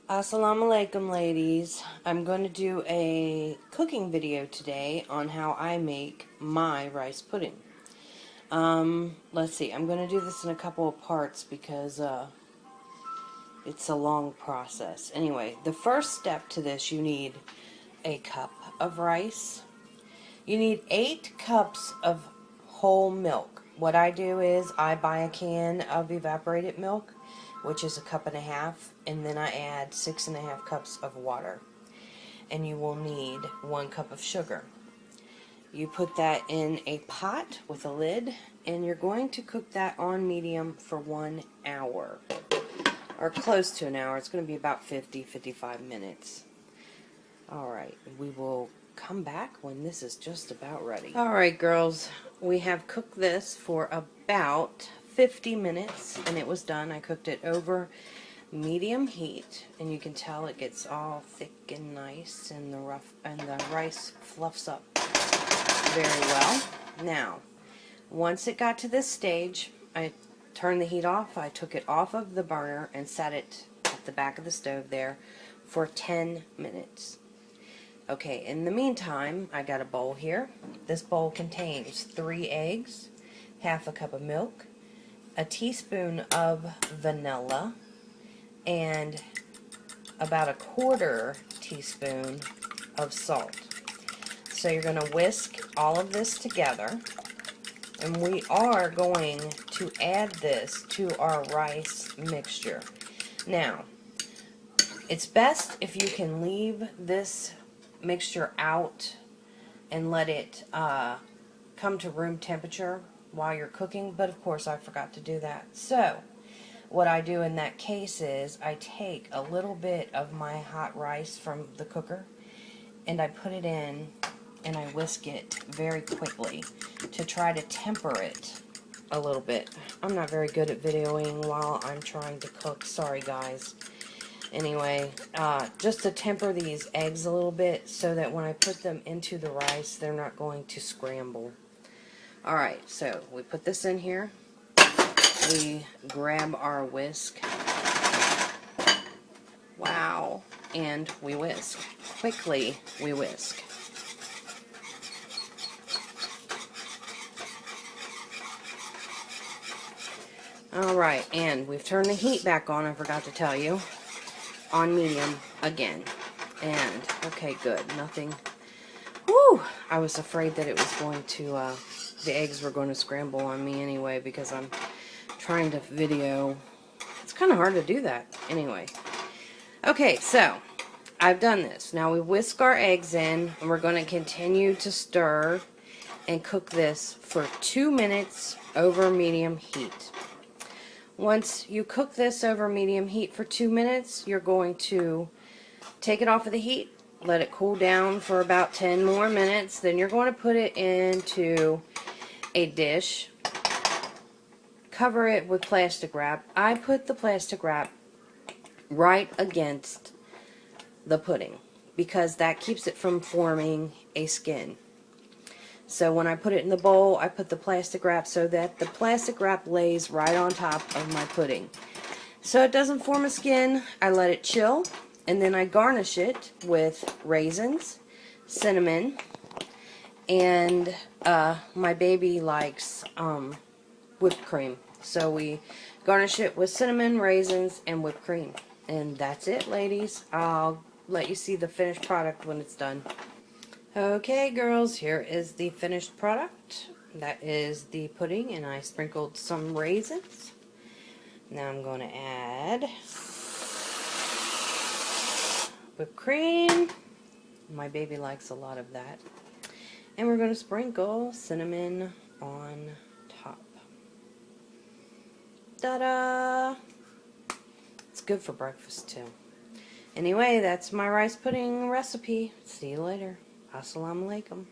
Assalamu alaikum, ladies. I'm going to do a cooking video today on how I make my rice pudding. Let's see. I'm going to do this in a couple of parts because it's a long process. Anyway, the first step to this, you need a cup of rice. You need 8 cups of whole milk. What I do is I buy a can of evaporated milk, which is a cup and a half, and then I add 6.5 cups of water. And you will need 1 cup of sugar. You put that in a pot with a lid, and you're going to cook that on medium for 1 hour, or close to an hour. It's going to be about 50-55 minutes. Alright, we will come back when this is just about ready. Alright, girls, we have cooked this for about 50 minutes, and it was done. I cooked it over medium heat, and you can tell it gets all thick and nice, and the rice fluffs up very well. Now, once it got to this stage, I turned the heat off. I took it off of the burner and set it at the back of the stove there for 10 minutes. Okay, in the meantime, I got a bowl here. This bowl contains 3 eggs, half a cup of milk, a teaspoon of vanilla, and about a 1/4 teaspoon of salt. So you're going to whisk all of this together, and we are going to add this to our rice mixture. Now, it's best if you can leave this mixture out and let it come to room temperature while you're cooking, but of course I forgot to do that. So what I do in that case is I take a little bit of my hot rice from the cooker and I put it in and I whisk it very quickly to try to temper it a little bit. I'm not very good at videoing while I'm trying to cook. Sorry, guys. Anyway, just to temper these eggs a little bit so that when I put them into the rice, they're not going to scramble. Alright, so we put this in here. We grab our whisk. Wow. And we whisk. Quickly, we whisk. Alright, and we've turned the heat back on, I forgot to tell you, on medium again. And, okay, good. Nothing. Woo! I was afraid that it was going to, the eggs were going to scramble on me anyway because I'm trying to video. It's kind of hard to do that anyway. Okay, so I've done this. Now we whisk our eggs in, and we're going to continue to stir and cook this for 2 minutes over medium heat. Once you cook this over medium heat for 2 minutes, you're going to take it off of the heat, let it cool down for about 10 more minutes. Then you're going to put it into a dish, cover it with plastic wrap. I put the plastic wrap right against the pudding because that keeps it from forming a skin. So when I put it in the bowl, I put the plastic wrap so that the plastic wrap lays right on top of my pudding. So it doesn't form a skin. I let it chill, and then I garnish it with raisins, cinnamon, and my baby likes whipped cream. So we garnish it with cinnamon, raisins, and whipped cream. And that's it, ladies. I'll let you see the finished product when it's done. Okay, girls, here is the finished product. That is the pudding, and I sprinkled some raisins. Now I'm going to add whipped cream. My baby likes a lot of that. And we're going to sprinkle cinnamon on top. Ta-da! It's good for breakfast, too. Anyway, that's my rice pudding recipe. See you later. Assalamu alaikum.